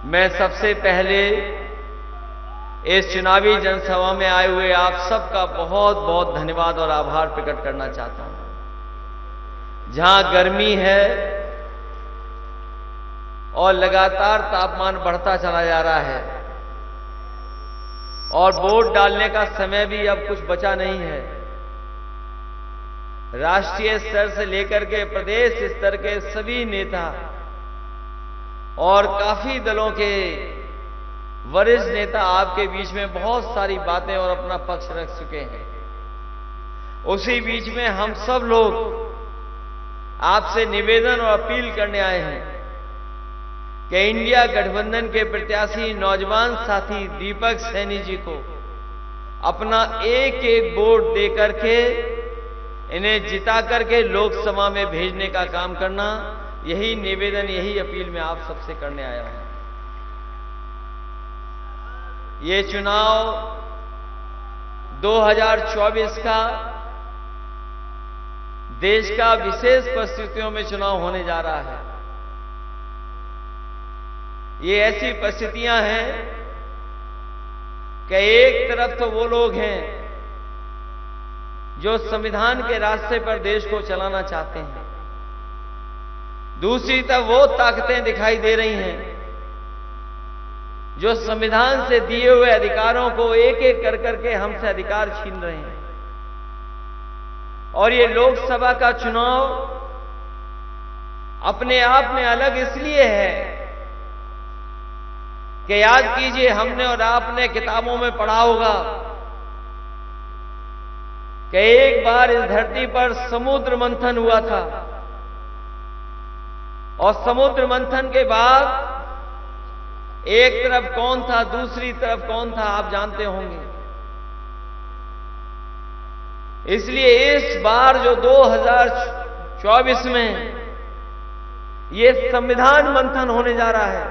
मैं सबसे पहले इस चुनावी जनसभा में आए हुए आप सबका बहुत बहुत धन्यवाद और आभार प्रकट करना चाहता हूं। जहां गर्मी है और लगातार तापमान बढ़ता चला जा रहा है और वोट डालने का समय भी अब कुछ बचा नहीं है, राष्ट्रीय स्तर से लेकर के प्रदेश स्तर के सभी नेता और काफी दलों के वरिष्ठ नेता आपके बीच में बहुत सारी बातें और अपना पक्ष रख चुके हैं। उसी बीच में हम सब लोग आपसे निवेदन और अपील करने आए हैं कि इंडिया गठबंधन के प्रत्याशी नौजवान साथी दीपक सैनी जी को अपना एक एक वोट दे करके इन्हें जिता करके लोकसभा में भेजने का काम करना, यही निवेदन, यही अपील मैं आप सबसे करने आया हूं। ये चुनाव 2024 का देश का विशेष परिस्थितियों में चुनाव होने जा रहा है। ये ऐसी परिस्थितियां हैं कि एक तरफ तो वो लोग हैं जो संविधान के रास्ते पर देश को चलाना चाहते हैं, दूसरी तरफ वो ताकतें दिखाई दे रही हैं जो संविधान से दिए हुए अधिकारों को एक एक कर करके हमसे अधिकार छीन रहे हैं। और ये लोकसभा का चुनाव अपने आप में अलग इसलिए है कि याद कीजिए, हमने और आपने किताबों में पढ़ा होगा कि एक बार इस धरती पर समुद्र मंथन हुआ था और समुद्र मंथन के बाद एक तरफ कौन था, दूसरी तरफ कौन था, आप जानते होंगे। इसलिए इस बार जो 2024 में ये संविधान मंथन होने जा रहा है,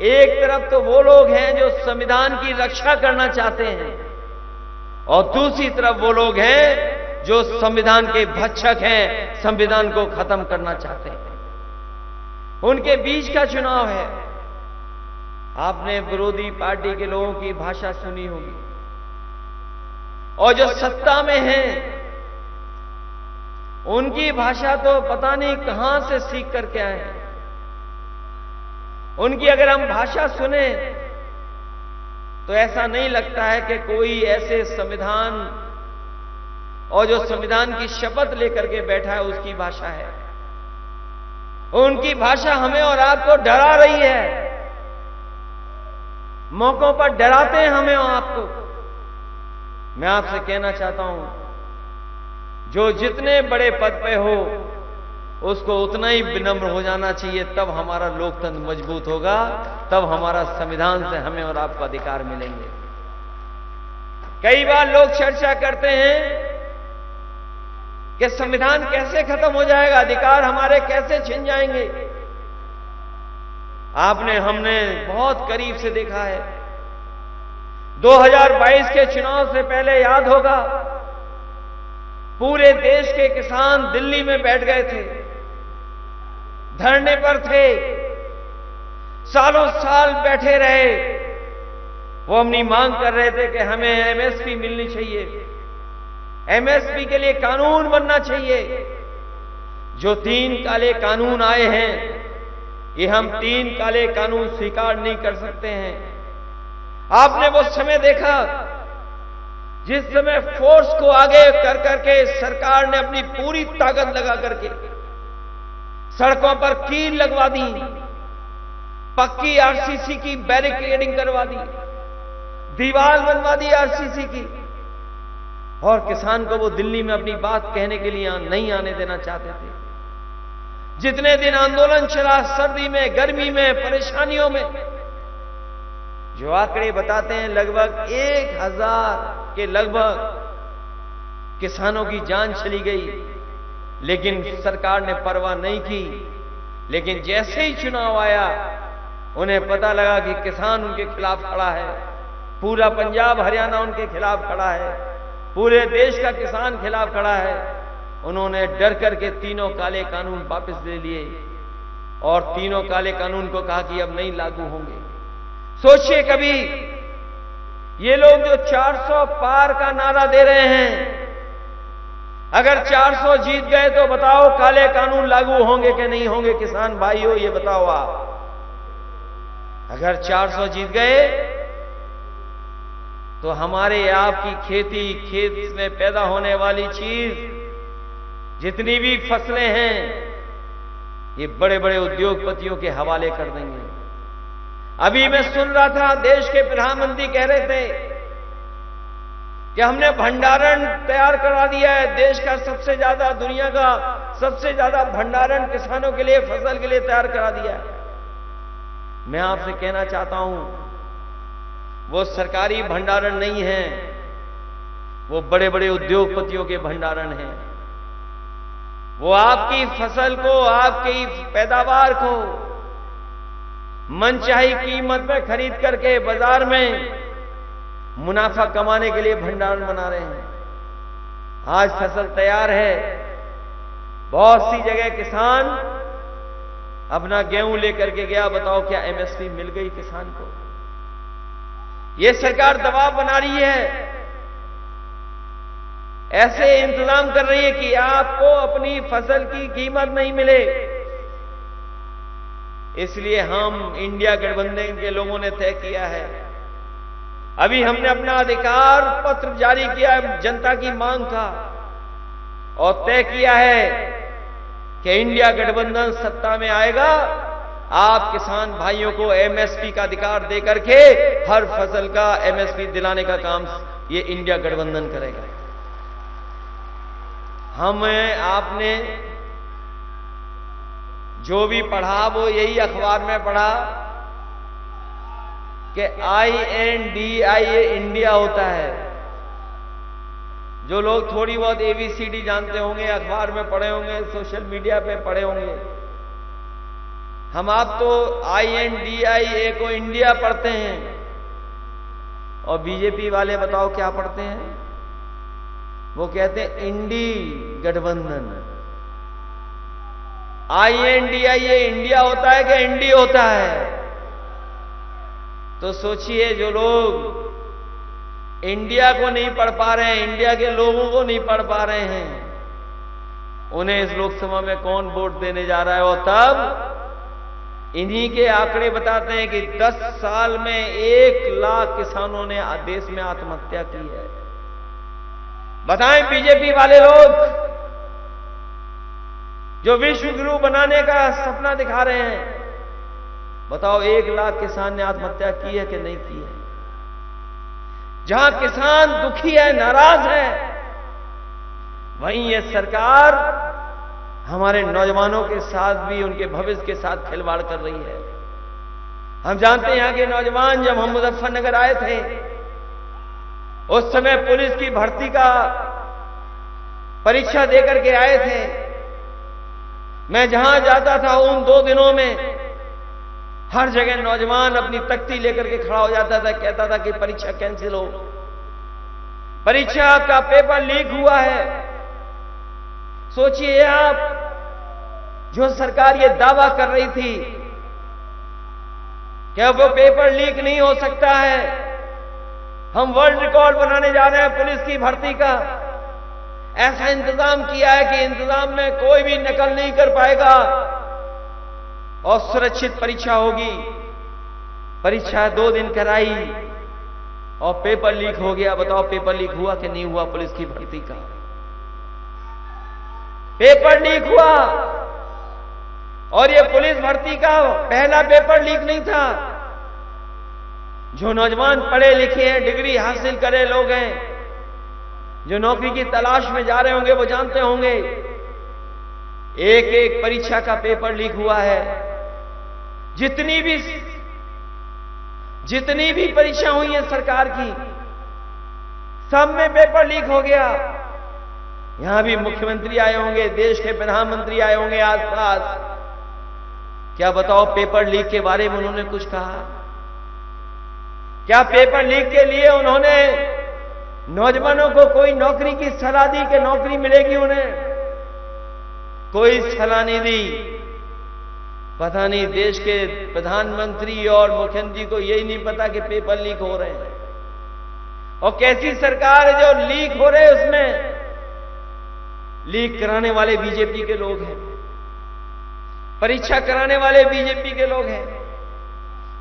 एक तरफ तो वो लोग हैं जो संविधान की रक्षा करना चाहते हैं और दूसरी तरफ वो लोग हैं जो संविधान के भक्षक हैं, संविधान को खत्म करना चाहते हैं। उनके बीच का चुनाव है। आपने विरोधी पार्टी के लोगों की भाषा सुनी होगी और जो सत्ता में हैं उनकी भाषा तो पता नहीं कहां से सीख करके आए हैं। उनकी अगर हम भाषा सुने तो ऐसा नहीं लगता है कि कोई ऐसे संविधान और जो संविधान की शपथ लेकर के बैठा है उसकी भाषा है। उनकी भाषा हमें और आपको डरा रही है, मौकों पर डराते हैं हमें और आपको। मैं आपसे कहना चाहता हूं, जो जितने बड़े पद पे हो उसको उतना ही विनम्र हो जाना चाहिए, तब हमारा लोकतंत्र मजबूत होगा, तब हमारा संविधान से हमें और आपको अधिकार मिलेंगे। कई बार लोग चर्चा करते हैं कि संविधान कैसे खत्म हो जाएगा, अधिकार हमारे कैसे छिन जाएंगे। हमने बहुत करीब से देखा है। 2022 के चुनाव से पहले याद होगा, पूरे देश के किसान दिल्ली में बैठ गए थे, धरने पर थे, सालों साल बैठे रहे। वो अपनी मांग कर रहे थे कि हमें एमएसपी मिलनी चाहिए, एमएसपी के लिए कानून बनना चाहिए। जो 3 काले कानून आए हैं, ये हम 3 काले कानून स्वीकार नहीं कर सकते हैं। आपने वो समय देखा जिस समय फोर्स को आगे कर करके सरकार ने अपनी पूरी ताकत लगा करके सड़कों पर कील लगवा दी, पक्की आरसीसी की बैरिकेडिंग करवा दी, दीवार बनवा दी आरसीसी की, और किसान को वो दिल्ली में अपनी बात कहने के लिए नहीं आने देना चाहते थे। जितने दिन आंदोलन चला, सर्दी में, गर्मी में, परेशानियों में, जो आंकड़े बताते हैं लगभग 1000 के लगभग किसानों की जान चली गई, लेकिन सरकार ने परवाह नहीं की। लेकिन जैसे ही चुनाव आया, उन्हें पता लगा कि किसान उनके खिलाफ खड़ा है, पूरा पंजाब हरियाणा उनके खिलाफ खड़ा है, पूरे देश का किसान खिलाफ खड़ा है। उन्होंने डर करके 3 काले कानून वापस ले लिए और तीनों काले कानून को कहा कि अब नहीं लागू होंगे। सोचिए कभी ये लोग जो 400 पार का नारा दे रहे हैं, अगर 400 जीत गए तो बताओ काले कानून लागू होंगे कि नहीं होंगे? किसान भाइयों ये बताओ आप। अगर 400 जीत गए तो हमारे आपकी खेती, खेत में पैदा होने वाली चीज, जितनी भी फसलें हैं, ये बड़े बड़े उद्योगपतियों के हवाले कर देंगे। अभी मैं सुन रहा था, देश के प्रधानमंत्री कह रहे थे कि हमने भंडारण तैयार करा दिया है, देश का सबसे ज्यादा, दुनिया का सबसे ज्यादा भंडारण किसानों के लिए, फसल के लिए तैयार करा दिया है। मैं आपसे कहना चाहता हूं, वो सरकारी भंडारण नहीं है, वो बड़े बड़े उद्योगपतियों के भंडारण हैं। वो आपकी फसल को, आपकी पैदावार को मनचाही कीमत में खरीद करके बाजार में मुनाफा कमाने के लिए भंडारण बना रहे हैं। आज फसल तैयार है, बहुत सी जगह किसान अपना गेहूं लेकर के गया, बताओ क्या एमएसपी मिल गई किसान को? ये सरकार दबाव बना रही है, ऐसे इंतजाम कर रही है कि आपको अपनी फसल की कीमत नहीं मिले। इसलिए हम इंडिया गठबंधन के लोगों ने तय किया है, अभी हमने अपना अधिकार पत्र जारी किया है जनता की मांग का, और तय किया है कि इंडिया गठबंधन सत्ता में आएगा, आप किसान भाइयों को एमएसपी का अधिकार देकर के हर फसल का एमएसपी दिलाने का काम ये इंडिया गठबंधन करेगा। आपने जो भी पढ़ा वो यही अखबार में पढ़ा कि INDIA इंडिया होता है। जो लोग थोड़ी बहुत ABCD जानते होंगे, अखबार में पढ़े होंगे, सोशल मीडिया पे पढ़े होंगे। आप तो INDIA को इंडिया पढ़ते हैं, और बीजेपी वाले बताओ क्या पढ़ते हैं? वो कहते हैं इंडी गठबंधन। INDIA इंडिया होता है कि इंडी होता है? तो सोचिए, जो लोग इंडिया को नहीं पढ़ पा रहे हैं, इंडिया के लोगों को नहीं पढ़ पा रहे हैं, उन्हें इस लोकसभा में कौन वोट देने जा रहा है? और तब इन्हीं के आंकड़े बताते हैं कि 10 साल में 1 लाख किसानों ने देश में आत्महत्या की है। बताएं बीजेपी वाले लोग जो विश्व गुरु बनाने का सपना दिखा रहे हैं, बताओ 1 लाख किसान ने आत्महत्या की है कि नहीं की है? जहां किसान दुखी है, नाराज है, वहीं ये सरकार हमारे नौजवानों के साथ भी, उनके भविष्य के साथ खिलवाड़ कर रही है। हम जानते हैं यहां के नौजवान, जब हम मुजफ्फरनगर आए थे, उस समय पुलिस की भर्ती का परीक्षा देकर के आए थे। मैं जहां जाता था उन 2 दिनों में हर जगह नौजवान अपनी तख्ती लेकर के खड़ा हो जाता था, कहता था कि परीक्षा कैंसिल हो, परीक्षा का पेपर लीक हुआ है। सोचिए आप, जो सरकार ये दावा कर रही थी कि अब वो पेपर लीक नहीं हो सकता है, हम वर्ल्ड रिकॉर्ड बनाने जा रहे हैं पुलिस की भर्ती का, ऐसा इंतजाम किया है कि इंतजाम में कोई भी नकल नहीं कर पाएगा और सुरक्षित परीक्षा होगी। परीक्षा 2 दिन कराई और पेपर लीक हो गया। बताओ पेपर लीक हुआ कि नहीं हुआ? पुलिस की भर्ती का पेपर लीक हुआ, और ये पुलिस भर्ती का पहला पेपर लीक नहीं था। जो नौजवान पढ़े लिखे हैं, डिग्री हासिल करे लोग हैं, जो नौकरी की तलाश में जा रहे होंगे, वो जानते होंगे एक एक परीक्षा का पेपर लीक हुआ है। जितनी भी परीक्षा हुई है सरकार की, सब में पेपर लीक हो गया। यहां भी मुख्यमंत्री आए होंगे, देश के प्रधानमंत्री आए होंगे आसपास, क्या बताओ पेपर लीक के बारे में उन्होंने कुछ कहा? क्या पेपर लीक के लिए उन्होंने नौजवानों को कोई नौकरी की सलाह दी कि नौकरी मिलेगी उन्हें? कोई सलाह नहीं दी। पता नहीं देश के प्रधानमंत्री और मुख्यमंत्री को यही नहीं पता कि पेपर लीक हो रहे हैं। और कैसी सरकार है जो लीक हो रहे हैं, उसमें लीक कराने वाले बीजेपी के लोग हैं, परीक्षा कराने वाले बीजेपी के लोग हैं।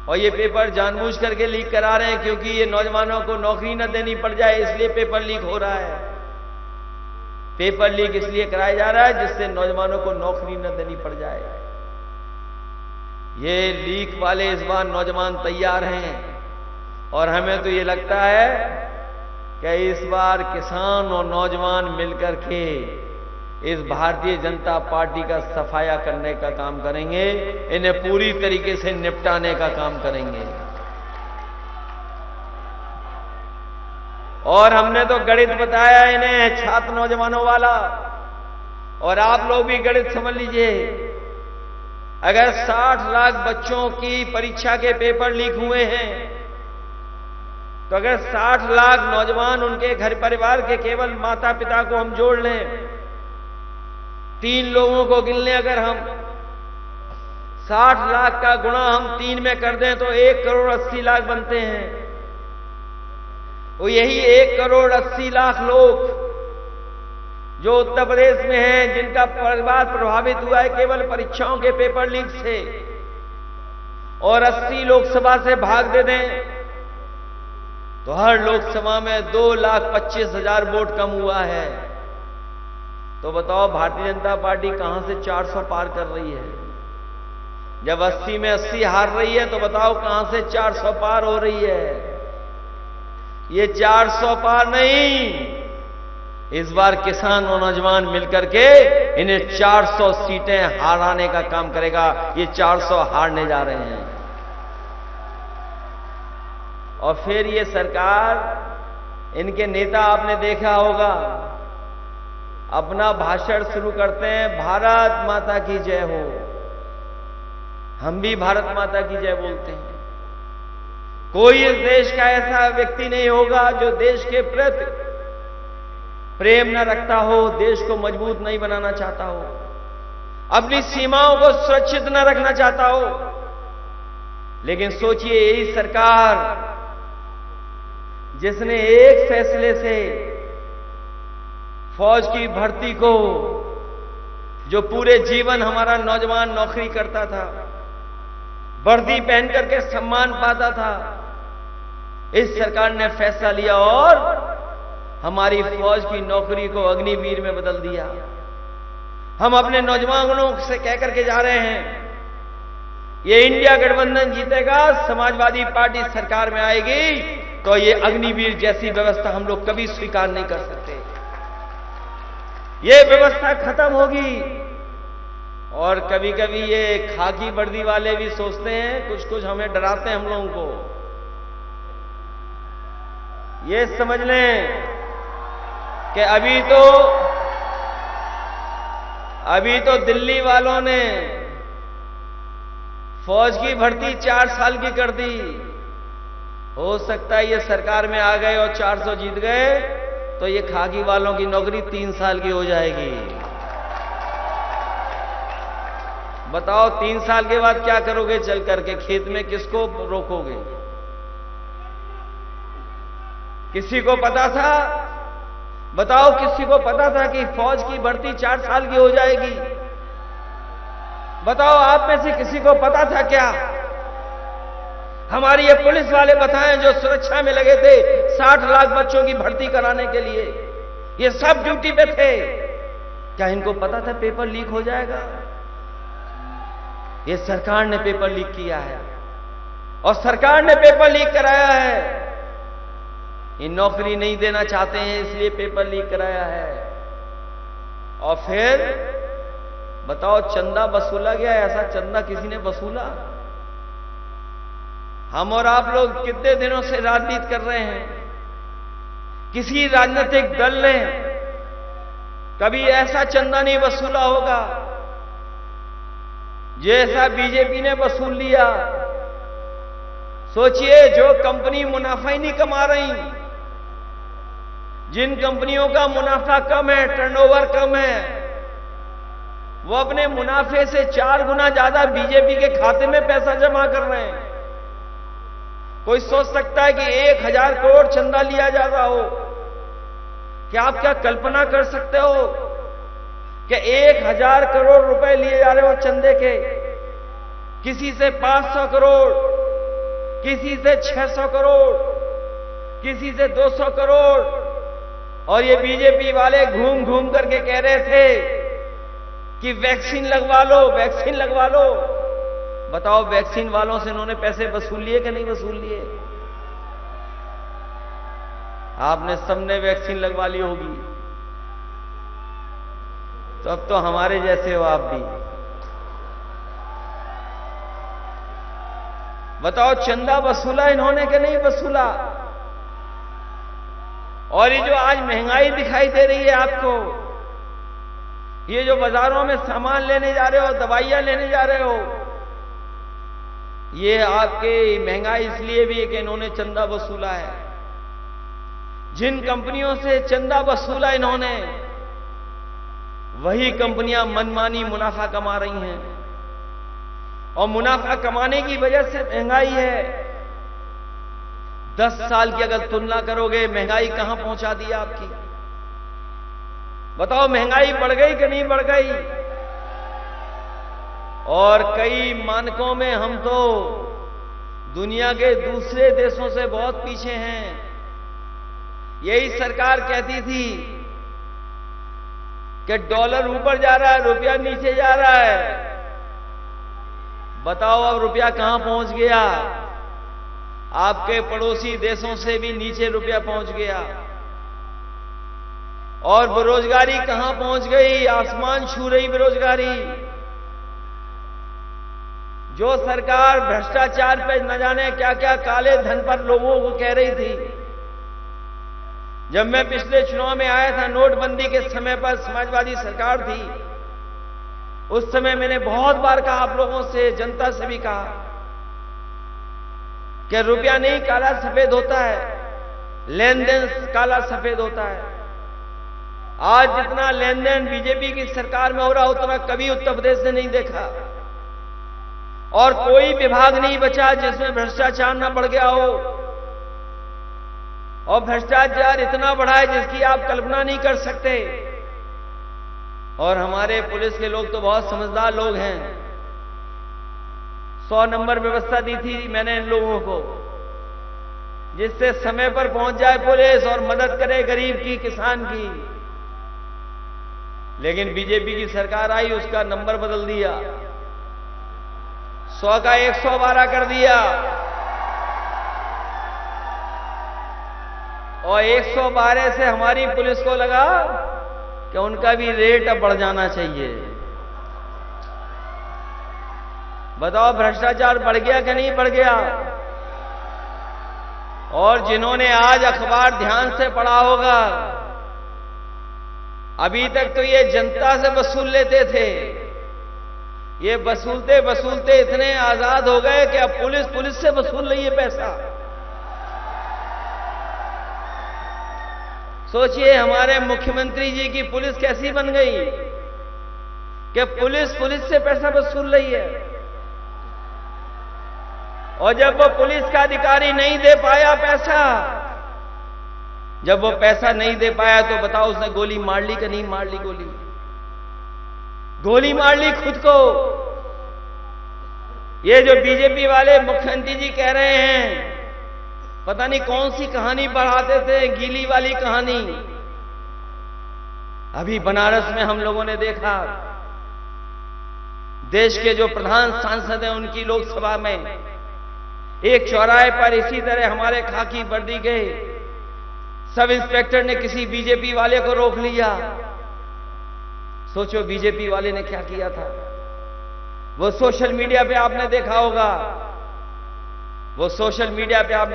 और ये पेपर जानबूझ करके लीक करा रहे हैं क्योंकि ये नौजवानों को नौकरी न देनी पड़ जाए, इसलिए पेपर लीक हो रहा है। पेपर लीक इसलिए कराया जा रहा है जिससे नौजवानों को नौकरी न देनी पड़ जाए। ये लीक वाले इस बार नौजवान तैयार हैं और हमें तो ये लगता है कि इस बार किसान और नौजवान मिलकर के इस भारतीय जनता पार्टी का सफाया करने का काम करेंगे, इन्हें पूरी तरीके से निपटाने का काम करेंगे। और हमने तो गणित बताया इन्हें, छात्र नौजवानों वाला, और आप लोग भी गणित समझ लीजिए। अगर 60 लाख बच्चों की परीक्षा के पेपर लीक हुए हैं, तो अगर 60 लाख नौजवान, उनके घर परिवार के केवल माता पिता को हम जोड़ लें, 3 लोगों को गिन लें, अगर हम 60 लाख का गुणा हम 3 में कर दें तो 1 करोड़ 80 लाख बनते हैं। वो यही 1 करोड़ 80 लाख लोग जो उत्तर प्रदेश में हैं, जिनका परिवार प्रभावित हुआ है केवल परीक्षाओं के पेपर लीक से, और 80 लोकसभा से भाग दे दें तो हर लोकसभा में 2,25,000 वोट कम हुआ है। तो बताओ भारतीय जनता पार्टी कहां से 400 पार कर रही है? जब 80 में 80 हार रही है तो बताओ कहां से 400 पार हो रही है? ये 400 पार नहीं, इस बार किसान और नौजवान मिलकर के इन्हें 400 सीटें हराने का काम करेगा। ये 400 हारने जा रहे हैं। और फिर ये सरकार, इनके नेता आपने देखा होगा, अपना भाषण शुरू करते हैं, भारत माता की जय हो। हम भी भारत माता की जय बोलते हैं। कोई इस देश का ऐसा व्यक्ति नहीं होगा जो देश के प्रति प्रेम न रखता हो, देश को मजबूत नहीं बनाना चाहता हो, अपनी सीमाओं को सुरक्षित न रखना चाहता हो। लेकिन सोचिए, यही सरकार जिसने एक फैसले से फौज की भर्ती को, जो पूरे जीवन हमारा नौजवान नौकरी करता था, वर्दी पहन करके सम्मान पाता था, इस सरकार ने फैसला लिया और हमारी फौज की नौकरी को अग्निवीर में बदल दिया। हम अपने नौजवानों से कहकर के जा रहे हैं, ये इंडिया गठबंधन जीतेगा, समाजवादी पार्टी सरकार में आएगी, तो ये अग्निवीर जैसी व्यवस्था हम लोग कभी स्वीकार नहीं कर सकते। ये व्यवस्था खत्म होगी। और कभी कभी ये खाकी वर्दी वाले भी सोचते हैं, कुछ कुछ हमें डराते हैं हम लोगों को। ये समझ लें कि अभी तो दिल्ली वालों ने फौज की भर्ती 4 साल की कर दी। हो सकता है ये सरकार में आ गए और 400 जीत गए तो ये खाकी वालों की नौकरी 3 साल की हो जाएगी। बताओ 3 साल के बाद क्या करोगे? चल करके खेत में किसको रोकोगे? किसी को पता था? बताओ, किसी को पता था कि फौज की भर्ती 4 साल की हो जाएगी? बताओ, आप में से किसी को पता था क्या? हमारे ये पुलिस वाले बताएं जो सुरक्षा में लगे थे 60 लाख बच्चों की भर्ती कराने के लिए, ये सब ड्यूटी पे थे, क्या इनको पता था पेपर लीक हो जाएगा? ये सरकार ने पेपर लीक किया है और सरकार ने पेपर लीक कराया है। ये नौकरी नहीं देना चाहते हैं इसलिए पेपर लीक कराया है। और फिर बताओ, चंदा वसूला गया? ऐसा चंदा किसी ने वसूला? हम और आप लोग कितने दिनों से राजनीति कर रहे हैं, किसी राजनीतिक दल ने कभी ऐसा चंदा नहीं वसूला होगा जैसा बीजेपी ने वसूल लिया। सोचिए, जो कंपनी मुनाफा ही नहीं कमा रही, जिन कंपनियों का मुनाफा कम है, टर्नओवर कम है, वो अपने मुनाफे से 4 गुना ज्यादा बीजेपी के खाते में पैसा जमा कर रहे हैं। कोई सोच सकता है कि 1000 करोड़ चंदा लिया जा रहा हो? क्या आप क्या कल्पना कर सकते हो कि 1000 करोड़ रुपए लिए जा रहे हो चंदे के? किसी से 500 करोड़, किसी से 600 करोड़, किसी से 200 करोड़। और ये बीजेपी वाले घूम घूम करके कह रहे थे कि वैक्सीन लगवा लो, वैक्सीन लगवा लो। बताओ, वैक्सीन वालों से इन्होंने पैसे वसूल लिए कि नहीं वसूल लिए? आपने सबने वैक्सीन लगवा ली होगी, तो अब तो हमारे जैसे हो आप भी। बताओ, चंदा वसूला इन्होंने कि नहीं वसूला? और ये जो आज महंगाई दिखाई दे रही है आपको, ये जो बाजारों में सामान लेने जा रहे हो, दवाइयां लेने जा रहे हो, ये आपके महंगाई इसलिए भी है कि इन्होंने चंदा वसूला है। जिन कंपनियों से चंदा वसूला इन्होंने, वही कंपनियां मनमानी मुनाफा कमा रही हैं। और मुनाफा कमाने की वजह से महंगाई है। 10 साल की अगर तुलना करोगे, महंगाई कहां पहुंचा दी आपकी? बताओ, महंगाई बढ़ गई कि नहीं बढ़ गई? और कई मानकों में हम तो दुनिया के दूसरे देशों से बहुत पीछे हैं। यही सरकार कहती थी कि डॉलर ऊपर जा रहा है, रुपया नीचे जा रहा है। बताओ, अब रुपया कहां पहुंच गया? आपके पड़ोसी देशों से भी नीचे रुपया पहुंच गया। और बेरोजगारी कहां पहुंच गई? आसमान छू रही बेरोजगारी। जो सरकार भ्रष्टाचार पे न जाने क्या क्या काले धन पर लोगों को कह रही थी। जब मैं पिछले चुनाव में आया था, नोटबंदी के समय पर समाजवादी सरकार थी, उस समय मैंने बहुत बार कहा आप लोगों से, जनता से भी कहा कि रुपया नहीं काला सफेद होता है, लेन देन काला सफेद होता है। आज जितना लेन देन बीजेपी की सरकार में हो रहा, उतना कभी उत्तर प्रदेश ने नहीं देखा। और कोई विभाग नहीं बचा जिसमें भ्रष्टाचार न बढ़ गया हो। और भ्रष्टाचार इतना बढ़ा है जिसकी आप कल्पना नहीं कर सकते। और हमारे पुलिस के लोग तो बहुत समझदार लोग हैं। 100 नंबर व्यवस्था दी थी मैंने इन लोगों को, जिससे समय पर पहुंच जाए पुलिस और मदद करे गरीब की, किसान की। लेकिन बीजेपी की सरकार आई, उसका नंबर बदल दिया, 100 का 112 कर दिया। और 112 से हमारी पुलिस को लगा कि उनका भी रेट अब बढ़ जाना चाहिए। बताओ, भ्रष्टाचार बढ़ गया कि नहीं बढ़ गया? और जिन्होंने आज अखबार ध्यान से पढ़ा होगा, अभी तक तो ये जनता से वसूल लेते थे। ये वसूलते वसूलते इतने आजाद हो गए कि अब पुलिस से वसूल रही है पैसा। सोचिए, हमारे मुख्यमंत्री जी की पुलिस कैसी बन गई कि पुलिस से पैसा वसूल रही है। और जब वो पुलिस का अधिकारी नहीं दे पाया पैसा, जब वो पैसा नहीं दे पाया, तो बताओ उसने गोली मार ली कि नहीं मार ली? गोली मार ली खुद को। ये जो बीजेपी वाले मुख्यमंत्री जी कह रहे हैं, पता नहीं कौन सी कहानी पढ़ाते थे, गीली वाली कहानी। अभी बनारस में हम लोगों ने देखा, देश के जो प्रधान सांसद हैं उनकी लोकसभा में एक चौराहे पर इसी तरह हमारे खाकी वर्दी के सब इंस्पेक्टर ने किसी बीजेपी वाले को रोक लिया। सोचो बीजेपी वाले ने क्या किया था। वो सोशल मीडिया पे आपने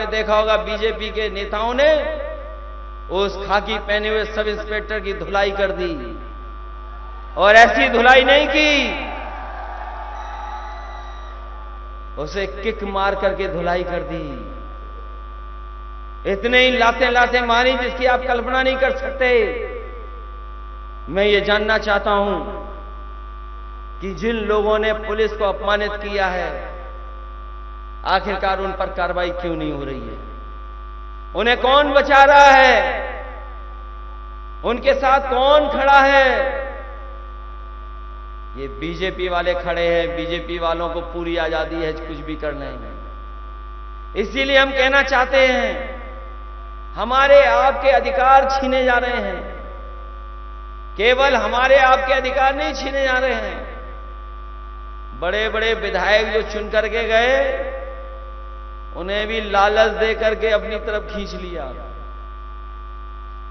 देखा होगा, बीजेपी के नेताओं ने उस खाकी पहने हुए सब इंस्पेक्टर की धुलाई कर दी। और ऐसी धुलाई नहीं की, उसे किक मार करके धुलाई कर दी। इतने ही लाते मारी जिसकी आप कल्पना नहीं कर सकते। मैं ये जानना चाहता हूं कि जिन लोगों ने पुलिस को अपमानित किया है, आखिरकार उन पर कार्रवाई क्यों नहीं हो रही है? उन्हें कौन बचा रहा है? उनके साथ कौन खड़ा है? ये बीजेपी वाले खड़े हैं। बीजेपी वालों को पूरी आजादी है कुछ भी करने में। इसीलिए हम कहना चाहते हैं, हमारे आपके अधिकार छीने जा रहे हैं। केवल हमारे आपके अधिकार नहीं छीने जा रहे हैं, बड़े बड़े विधायक जो चुन करके गए, उन्हें भी लालच दे करके अपनी तरफ खींच लिया।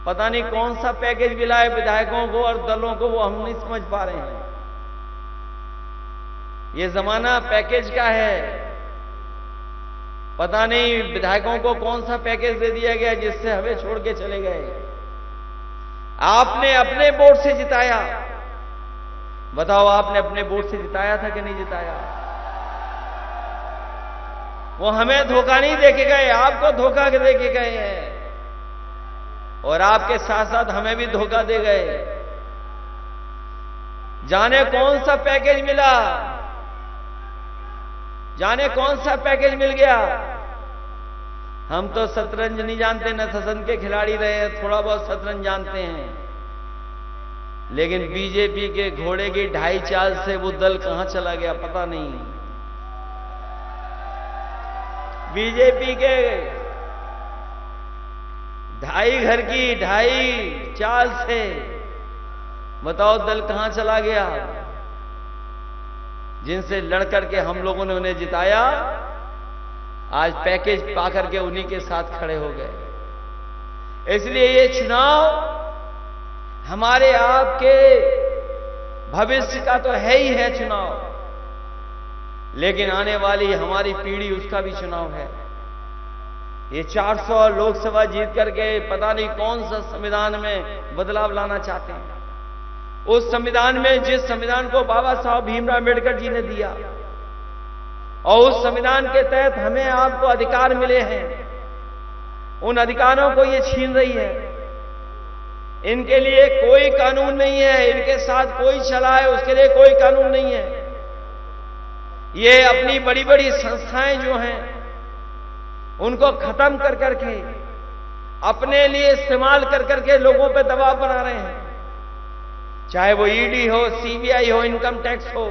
पता नहीं कौन सा पैकेज मिला है विधायकों को और दलों को, वो हम नहीं समझ पा रहे हैं। ये जमाना पैकेज का है। पता नहीं विधायकों को कौन सा पैकेज दे दिया गया जिससे हमें छोड़ के चले गए। आपने अपने वोट से जिताया, बताओ आपने अपने वोट से जिताया था कि नहीं जिताया? वो हमें धोखा नहीं देके गए, आपको धोखा दे के गए हैं, और आपके साथ साथ हमें भी धोखा दे गए। जाने कौन सा पैकेज मिला, जाने कौन सा पैकेज मिल गया। हम तो शतरंज नहीं जानते, न शतरंज के खिलाड़ी रहे हैं, थोड़ा बहुत शतरंज जानते हैं, लेकिन बीजेपी के घोड़े की ढाई चाल से वो दल कहां चला गया पता नहीं। बीजेपी के ढाई घर की ढाई चाल से बताओ दल कहां चला गया। जिनसे लड़कर के हम लोगों ने उन्हें जिताया, आज पैकेज पाकर के उन्हीं के साथ खड़े हो गए। इसलिए ये चुनाव हमारे आपके भविष्य का तो है ही है चुनाव, लेकिन आने वाली हमारी पीढ़ी उसका भी चुनाव है। ये 400 लोकसभा जीत करके पता नहीं कौन सा संविधान में बदलाव लाना चाहते हैं। उस संविधान में, जिस संविधान को बाबा साहब भीमराव अम्बेडकर जी ने दिया, और उस संविधान के तहत हमें आपको अधिकार मिले हैं, उन अधिकारों को ये छीन रही है। इनके लिए कोई कानून नहीं है, इनके साथ कोई चला है उसके लिए कोई कानून नहीं है। ये अपनी बड़ी बड़ी संस्थाएं जो हैं उनको खत्म कर करके अपने लिए इस्तेमाल कर करके लोगों पे दबाव बना रहे हैं। चाहे वो ईडी हो, सीबीआई हो, इनकम टैक्स हो,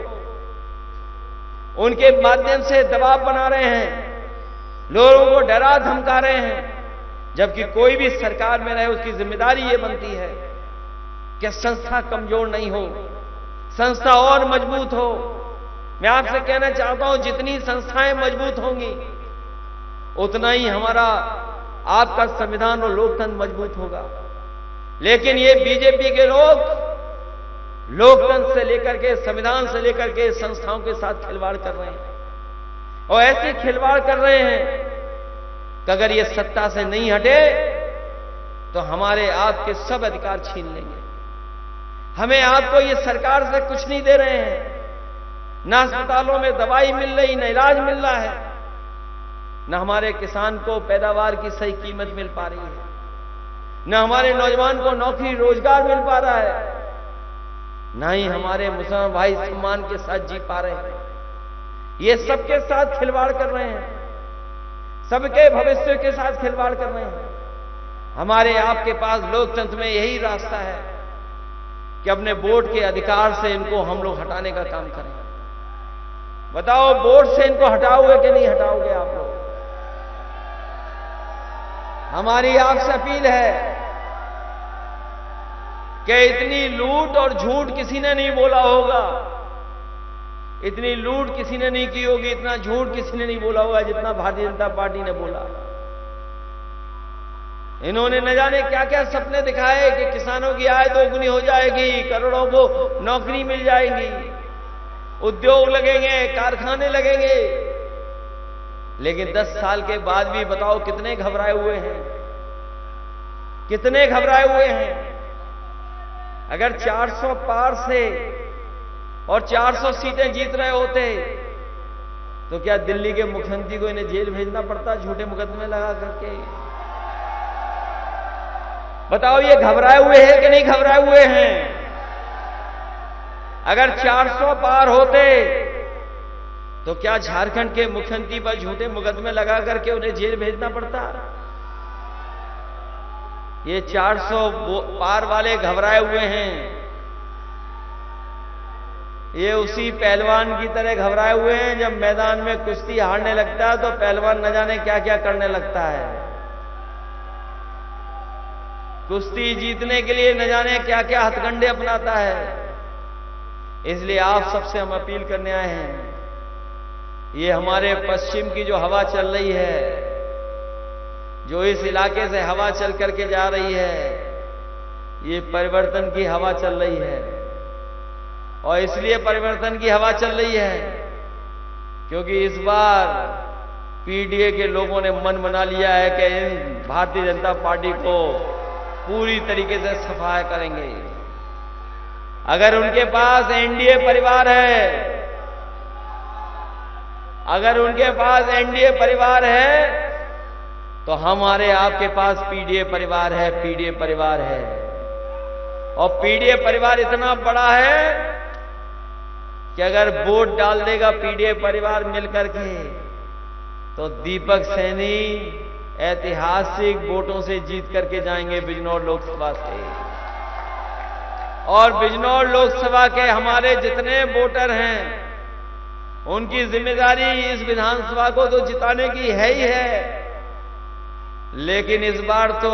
उनके माध्यम से दबाव बना रहे हैं, लोगों को डरा धमका रहे हैं। जबकि कोई भी सरकार में रहे उसकी जिम्मेदारी ये बनती है कि संस्था कमजोर नहीं हो, संस्था और मजबूत हो। मैं आपसे कहना चाहता हूं, जितनी संस्थाएं मजबूत होंगी उतना ही हमारा आपका संविधान और लोकतंत्र मजबूत होगा। लेकिन ये बीजेपी के लोग लोकतंत्र से लेकर के, संविधान से लेकर के संस्थाओं के साथ खिलवाड़ कर रहे हैं, और ऐसे खिलवाड़ कर रहे हैं कि अगर ये सत्ता से नहीं हटे तो हमारे आपके सब अधिकार छीन लेंगे। हमें आपको ये सरकार से कुछ नहीं दे रहे हैं, ना अस्पतालों में दवाई मिल रही, न इलाज मिल रहा है, न हमारे किसान को पैदावार की सही कीमत मिल पा रही है, न हमारे नौजवान को नौकरी रोजगार मिल पा रहा है, ना ही हमारे मुसलमान भाई सम्मान के साथ जी पा रहे हैं। ये सबके साथ खिलवाड़ कर रहे हैं, सबके भविष्य के साथ खिलवाड़ कर रहे हैं। हमारे आपके पास लोकतंत्र में यही रास्ता है कि अपने वोट के अधिकार से इनको हम लोग हटाने का काम करें। बताओ, वोट से इनको हटाओगे कि नहीं हटाओगे आप लोग? हमारी आपसे अपील है कि इतनी लूट और झूठ किसी ने नहीं बोला होगा, इतनी लूट किसी ने नहीं की होगी, इतना झूठ किसी ने नहीं बोला होगा जितना भारतीय जनता पार्टी ने बोला। इन्होंने न जाने क्या क्या सपने दिखाए कि किसानों की आय दोगुनी हो जाएगी, करोड़ों को नौकरी मिल जाएगी, उद्योग लगेंगे, कारखाने लगेंगे। लेकिन 10 साल के बाद भी बताओ कितने घबराए हुए हैं, कितने घबराए हुए हैं। अगर 400 पार से और 400 सीटें जीत रहे होते तो क्या दिल्ली के मुख्यमंत्री को इन्हें जेल भेजना पड़ता झूठे मुकदमे लगा करके? बताओ, ये घबराए हुए हैं कि नहीं घबराए हुए हैं? अगर 400 पार होते तो क्या झारखंड के मुख्यमंत्री पर झूठे मुकदमे लगा करके उन्हें जेल भेजना पड़ता? ये 400 पार वाले घबराए हुए हैं। ये उसी पहलवान की तरह घबराए हुए हैं, जब मैदान में कुश्ती हारने लगता है तो पहलवान न जाने क्या क्या करने लगता है। कुश्ती जीतने के लिए न जाने क्या क्या हथकंडे अपनाता है। इसलिए आप सबसे हम अपील करने आए हैं, ये हमारे पश्चिम की जो हवा चल रही है, जो इस इलाके से हवा चल करके जा रही है, ये परिवर्तन की हवा चल रही है। और इसलिए परिवर्तन की हवा चल रही है क्योंकि इस बार पीडीए के लोगों ने मन बना लिया है कि इन भारतीय जनता पार्टी को पूरी तरीके से सफाया करेंगे। अगर उनके पास एनडीए परिवार है, अगर उनके पास एनडीए परिवार है, तो हमारे आपके पास पीडीए परिवार है, पीडीए परिवार है। और पीडीए परिवार इतना बड़ा है कि अगर वोट डाल देगा पीडीए परिवार मिलकर के, तो दीपक सैनी ऐतिहासिक वोटों से जीत करके जाएंगे बिजनौर लोकसभा से। और बिजनौर लोकसभा के हमारे जितने वोटर हैं, उनकी जिम्मेदारी इस विधानसभा को तो जिताने की है ही है, लेकिन इस बार तो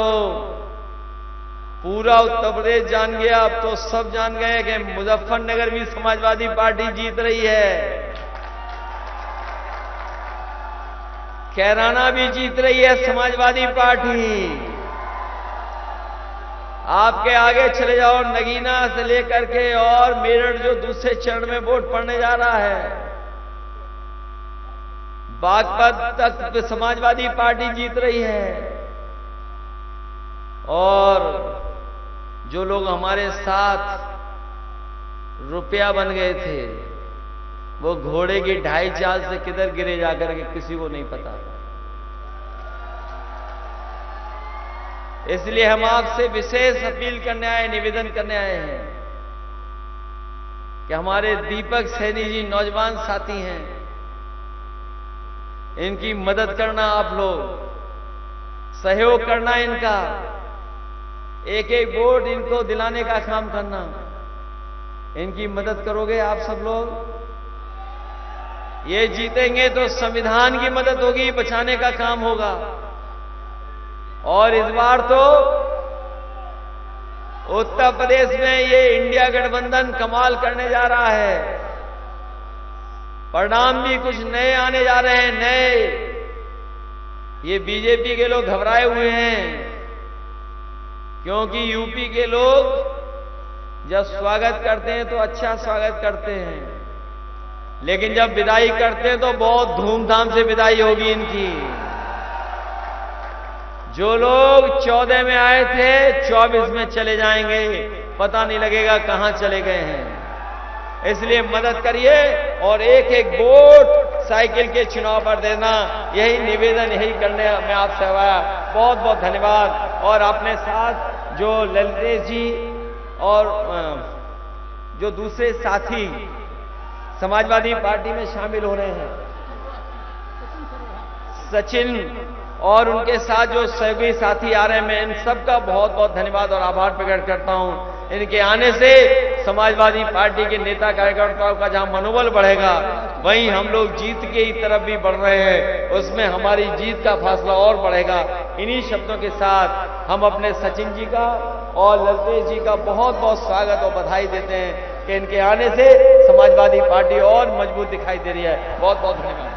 पूरा उत्तर प्रदेश जान गया, अब तो सब जान गए कि मुजफ्फरनगर भी समाजवादी पार्टी जीत रही है, कैराना भी जीत रही है समाजवादी पार्टी। आपके आगे चले जाओ, नगीना से लेकर के और मेरठ जो दूसरे चरण में वोट पड़ने जा रहा है, बागपत तक समाजवादी पार्टी जीत रही है। और जो लोग हमारे साथ रुपया बन गए थे, वो घोड़े की ढाई चाल से किधर गिरे जाकर के किसी को नहीं पता। इसलिए हम आपसे विशेष अपील करने आए, निवेदन करने आए हैं कि हमारे दीपक सैनी जी नौजवान साथी हैं, इनकी मदद करना, आप लोग सहयोग करना, इनका एक एक वोट इनको दिलाने का काम करना। इनकी मदद करोगे आप सब लोग? ये जीतेंगे तो संविधान की मदद होगी, बचाने का काम होगा। और इस बार तो उत्तर प्रदेश में ये इंडिया गठबंधन कमाल करने जा रहा है। परिणाम भी कुछ नए आने जा रहे हैं, नए। ये बीजेपी के लोग घबराए हुए हैं क्योंकि यूपी के लोग जब स्वागत करते हैं तो अच्छा स्वागत करते हैं, लेकिन जब विदाई करते हैं तो बहुत धूमधाम से विदाई होगी इनकी। जो लोग 14 में आए थे 24 में चले जाएंगे, पता नहीं लगेगा कहां चले गए हैं। इसलिए मदद करिए और एक एक वोट साइकिल के चुनाव पर देना, यही निवेदन, यही करने में आपसे आया। बहुत बहुत धन्यवाद। और अपने साथ जो ललितेश जी और जो दूसरे साथी समाजवादी पार्टी में शामिल हो रहे हैं, सचिन और उनके साथ जो सहयोगी साथी आ रहे हैं, मैं इन सबका बहुत बहुत धन्यवाद और आभार प्रकट करता हूं। इनके आने से समाजवादी पार्टी के नेता कार्यकर्ताओं का जहां मनोबल बढ़ेगा, वहीं हम लोग जीत के ही तरफ भी बढ़ रहे हैं, उसमें हमारी जीत का फासला और बढ़ेगा। इन्हीं शब्दों के साथ हम अपने सचिन जी का और ललितेश जी का बहुत बहुत स्वागत और बधाई देते हैं कि इनके आने से समाजवादी पार्टी और मजबूत दिखाई दे रही है। बहुत बहुत धन्यवाद।